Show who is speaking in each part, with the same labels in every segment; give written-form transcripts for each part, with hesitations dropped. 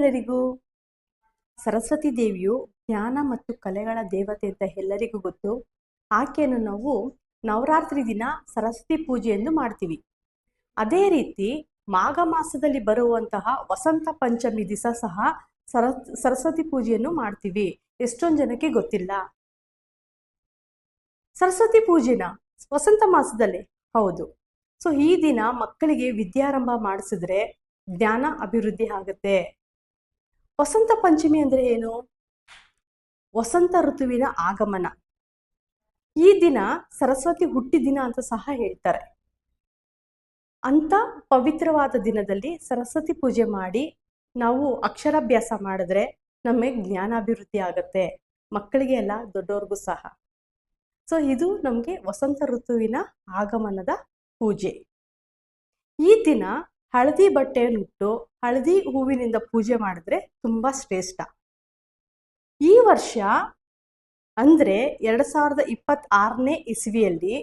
Speaker 1: ಎಲ್ಲರಿಗೂ. ಸರಸ್ವತಿ ದೇವಿಯು ಜ್ಞಾನ ಮತ್ತು ಕಲೆಗಳ ದೇವತೆ ಅಂತ ಎಲ್ಲರಿಗೂ ಗೊತ್ತು. ಆಕೆಯನ್ನು ನಾವು ನವರಾತ್ರಿ ದಿನ ಸರಸ್ವತಿ ಪೂಜೆಯನ್ನು ಮಾಡ್ತೀವಿ. ಅದೇ ರೀತಿ ಮಾಘ ಮಾಸದಲ್ಲಿ ಬರುವಂತಹ ವಸಂತ ಪಂಚಮಿ ದಿವಸ ಸಹ ಸರಸ್ವತಿ ಪೂಜೆಯನ್ನು ಮಾಡ್ತೀವಿ. ಎಷ್ಟೊಂದು ಜನಕ್ಕೆ ಗೊತ್ತಿಲ್ಲ. ಸರಸ್ವತಿ ಪೂಜೆನ ವಸಂತ ಮಾಸದಲ್ಲೇ, ಹೌದು. ಸೊ ಈ ದಿನ ಮಕ್ಕಳಿಗೆ ವಿದ್ಯಾರಂಭ ಮಾಡಿಸಿದ್ರೆ ಜ್ಞಾನ ಅಭಿವೃದ್ಧಿ ಆಗುತ್ತೆ. ವಸಂತ ಪಂಚಮಿ ಅಂದ್ರೆ ಏನು? ವಸಂತ ಋತುವಿನ ಆಗಮನ. ಈ ದಿನ ಸರಸ್ವತಿ ಹುಟ್ಟಿದ ದಿನ ಅಂತ ಸಹ ಹೇಳ್ತಾರೆ. ಅಂತ ಪವಿತ್ರವಾದ ದಿನದಲ್ಲಿ ಸರಸ್ವತಿ ಪೂಜೆ ಮಾಡಿ ನಾವು ಅಕ್ಷರಾಭ್ಯಾಸ ಮಾಡಿದ್ರೆ ನಮಗೆ ಜ್ಞಾನಾಭಿವೃದ್ಧಿ ಆಗುತ್ತೆ, ಮಕ್ಕಳಿಗೆ ಎಲ್ಲ, ದೊಡ್ಡವ್ರಿಗೂ ಸಹ. ಸೊ ಇದು ನಮಗೆ ವಸಂತ ಋತುವಿನ ಆಗಮನದ ಪೂಜೆ. ಈ ದಿನ ಹಳದಿ ಬಟ್ಟೆಯನ್ನುಟ್ಟು ಹಳದಿ ಹೂವಿನಿಂದ ಪೂಜೆ ಮಾಡಿದ್ರೆ ತುಂಬಾ ಶ್ರೇಷ್ಠ. ಈ ವರ್ಷ ಅಂದ್ರೆ 2026ನೇ ಇಸವಿಯಲ್ಲಿ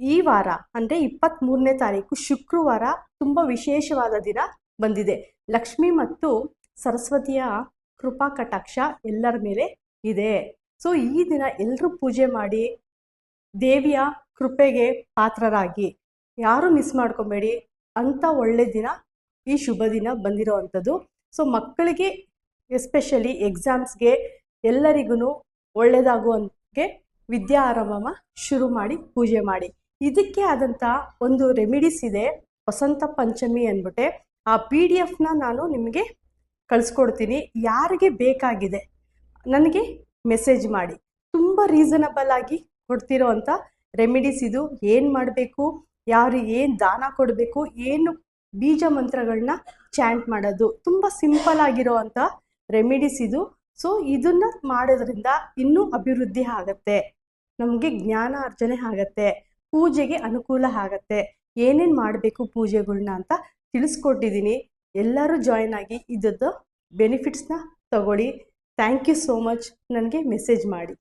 Speaker 1: ಈ ವಾರ ಅಂದ್ರೆ 23ನೇ ತಾರೀಕು ಶುಕ್ರವಾರ ತುಂಬಾ ವಿಶೇಷವಾದ ದಿನ ಬಂದಿದೆ. ಲಕ್ಷ್ಮಿ ಮತ್ತು ಸರಸ್ವತಿಯ ಕೃಪಾ ಕಟಾಕ್ಷ ಎಲ್ಲರ ಮೇಲೆ ಇದೆ. ಸೊ ಈ ದಿನ ಎಲ್ಲರೂ ಪೂಜೆ ಮಾಡಿ ದೇವಿಯ ಕೃಪೆಗೆ ಪಾತ್ರರಾಗಿ. ಯಾರು ಮಿಸ್ ಮಾಡ್ಕೊಬೇಡಿ. ಅಂತ ಒಳ್ಳೆ ದಿನ, ಈ ಶುಭ ದಿನ ಬಂದಿರೋ ಅಂಥದ್ದು. ಸೊ ಮಕ್ಕಳಿಗೆ ಎಸ್ಪೆಷಲಿ ಎಕ್ಸಾಮ್ಸ್ಗೆ ಎಲ್ಲರಿಗೂ ಒಳ್ಳೆಯದಾಗುವಂಗೆ ವಿದ್ಯಾ ಆರಂಭ ಶುರು ಮಾಡಿ ಪೂಜೆ ಮಾಡಿ. ಇದಕ್ಕೆ ಆದಂಥ ಒಂದು ರೆಮಿಡೀಸ್ ಇದೆ, ವಸಂತ ಪಂಚಮಿ ಅಂದ್ಬಿಟ್ಟೆ. ಆ PDF ನಾನು ನಿಮಗೆ ಕಳಿಸ್ಕೊಡ್ತೀನಿ. ಯಾರಿಗೆ ಬೇಕಾಗಿದೆ ನನಗೆ ಮೆಸೇಜ್ ಮಾಡಿ. ತುಂಬ ರೀಸನಬಲ್ ಆಗಿ ಕೊಡ್ತಿರೋ ಅಂಥ ರೆಮಿಡೀಸ್ ಇದು. ಏನು ಮಾಡಬೇಕು, ಯಾರಿಗೆ ಏನು ದಾನ ಕೊಡಬೇಕು, ಏನು ಬೀಜ ಮಂತ್ರಗಳನ್ನ ಚಾಂಟ್ ಮಾಡೋದು, ತುಂಬ ಸಿಂಪಲ್ ಆಗಿರೋ ಅಂಥ ರೆಮಿಡೀಸ್ ಇದು. ಸೊ ಇದನ್ನ ಮಾಡೋದ್ರಿಂದ ಇನ್ನೂ ಅಭಿವೃದ್ಧಿ ಆಗತ್ತೆ, ನಮಗೆ ಜ್ಞಾನ ಅರ್ಜನೆ ಆಗತ್ತೆ, ಪೂಜೆಗೆ ಅನುಕೂಲ ಆಗತ್ತೆ. ಏನೇನು ಮಾಡಬೇಕು ಪೂಜೆಗಳನ್ನ ಅಂತ ತಿಳಿಸ್ಕೊಟ್ಟಿದ್ದೀನಿ. ಎಲ್ಲರೂ ಜಾಯ್ನ್ ಆಗಿ ಇದದ್ದು ಬೆನಿಫಿಟ್ಸ್ನ ತಗೊಳ್ಳಿ. Thank you so much. ನನಗೆ ಮೆಸೇಜ್ ಮಾಡಿ.